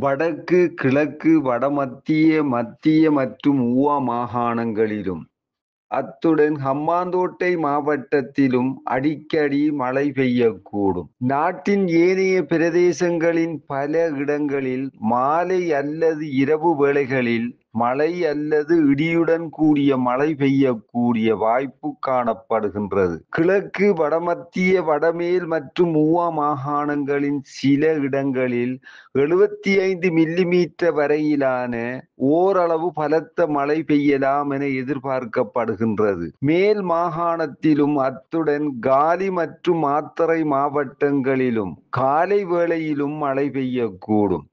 வடக்கு, கிழக்கு, வடமத்திய, மத்திய மற்றும் ஊவா மாகாணங்களிலும், அத்துடன் ஹம்பாந்தோட்டை மாவட்டத்திலும் அடிக்கடி மழை பெய்யக்கூடும். நாட்டின் ஏனைய பிரதேசங்களின் பல இடங்களில் மாலை அல்லது இரவு வேளைகளில் மழை அல்லது இடியுடன் கூடிய மழை பெய்யக்கூடிய வாய்ப்பு காணப்படுகின்றது. கிழக்கு, வடமத்திய, வடமேல் மற்றும் ஊவா மாகாணங்களின் சில இடங்களில் 75 மில்லிமீட்டர் வரையிலான ஓரளவு பலத்த மழை பெய்யலாம் என எதிர்பார்க்கப்படுகின்றது. மேல் மாகாணத்திலும் அத்துடன் காலி மற்றும் மாத்தறை மாவட்டங்களிலும் காலை வேளையிலும் மழை பெய்யக்கூடும்.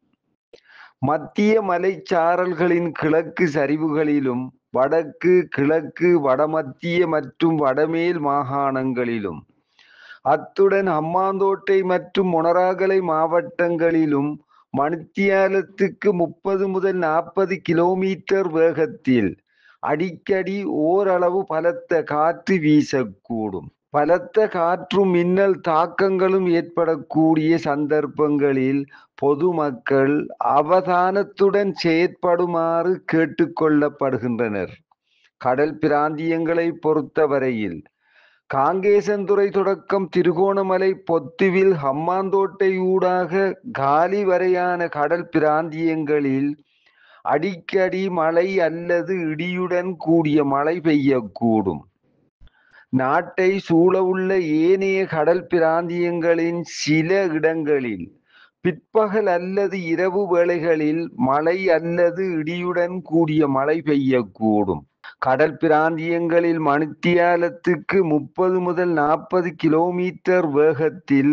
மத்திய மலைச்சாரல்களின் கிழக்கு சரிவுகளிலும், வடக்கு, கிழக்கு, வடமத்திய மற்றும் வடமேல் மாகாணங்களிலும், அத்துடன் ஹம்பாந்தோட்டை மற்றும் மொனராகலை மாவட்டங்களிலும் மணித்தியாலத்துக்கு 30 முதல் 40 கிலோமீட்டர் வேகத்தில் அடிக்கடி ஓரளவு பலத்த காற்று வீசக்கூடும். பலத்த காற்றும் மின்னல் தாக்கங்களும் ஏற்படக்கூடிய சந்தர்ப்பங்களில் பொதுமக்கள் அவதானத்துடன் செயற்படுமாறு கேட்டுக்கொள்ளப்படுகின்றனர். கடல் பிராந்தியங்களை பொறுத்தவரையில் காங்கேசன்துறை தொடக்கம் திருகோணமலை, பொத்துவில், ஹம்பாந்தோட்டை ஊடாக காலி வரையான கடல் பிராந்தியங்களில் அடிக்கடி மழை அல்லது இடியுடன் கூடிய மழை பெய்யக்கூடும். நாட்டை சூழவுள்ள ஏனைய கடல் பிராந்தியங்களின் சில இடங்களில் பிற்பகல் அல்லது இரவு வேளைகளில் மழை அல்லது இடியுடன் கூடிய மழை பெய்யக்கூடும். கடல் பிராந்தியங்களில் மணித்தியாலத்துக்கு 30 முதல் 40 கிலோமீட்டர் வேகத்தில்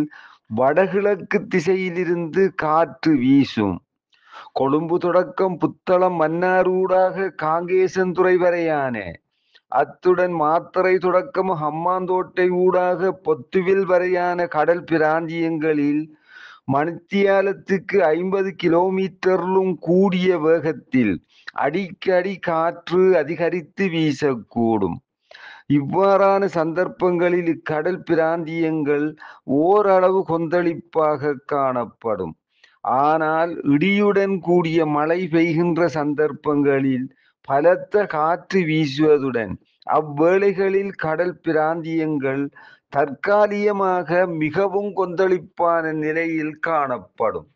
வடகிழக்கு திசையிலிருந்து காற்று வீசும். கொழும்பு தொடக்கம் புத்தளம், மன்னார் ஊடாக காங்கேசன்துறை வரையான, அத்துடன் மாத்தறை தொடக்கம் ஹம்பாந்தோட்டை ஊடாக பொத்துவில் வரையான கடல் பிராந்தியங்களில் மணித்தியாலத்துக்கு 50 கிலோமீட்டரிலும் கூடிய வேகத்தில் அடிக்கடி காற்று அதிகரித்து வீசக்கூடும். இவ்வாறான சந்தர்ப்பங்களில் இக்கடல் பிராந்தியங்கள் ஓரளவு கொந்தளிப்பாக காணப்படும். ஆனால் இடியுடன் கூடிய மழை பெய்கின்ற சந்தர்ப்பங்களில் பலத்த காற்று வீசுவதுடன் அவ்வேளைகளில் கடல் பிராந்தியங்கள் தற்காலிகமாக மிகவும் கொந்தளிப்பான நிலையில் காணப்படும்.